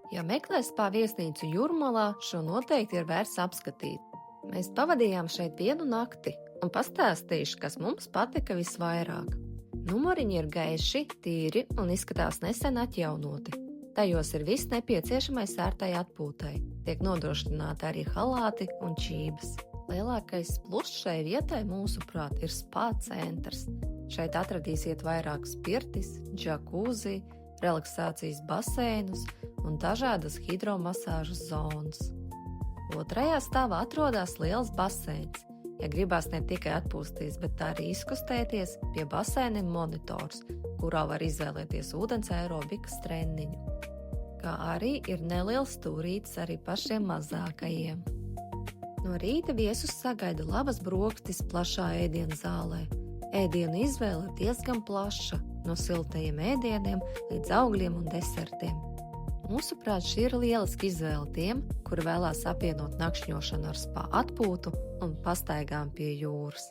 Ja meklē spā viesnīcu Jūrmalā, šo noteikti ir vērts apskatīt. Mēs pavadījām šeit vienu nakti un pastāstīšu, kas mums patika visvairāk. Numuriņi ir gaiši, tīri un izskatās nesen atjaunoti. Tajos ir viss nepieciešamais ērtai atpūtai. Tiek nodrošināti arī halāti un čības. Lielākais pluss šai vietai, mūsuprāt, ir spā centrs. Šeit atradīsiet vairākas pirtis, džakūzi, relaksācijas baseinus un dažādas hidromasāžas zonas. Otrajā stāvā atrodas liels baseins. Ja gribās ne tikai atpūsties, bet arī izkustēties, pie baseina ir monitors, kurā var izvēlēties ūdens aerobikas treniņu. Kā arī ir neliels stūrītis arī pašiem mazākajiem. No rīta viesus sagaida labas brokastis plašā ēdienu zālē. Ēdienu izvēle ir diezgan plaša, no siltajiem ēdieniem līdz augļiem un desertiem. Mūsuprāt, šī ir lieliska izvēle tiem, kuri vēlās apvienot nakšņošanu ar spā atpūtu un pastaigām pie jūras.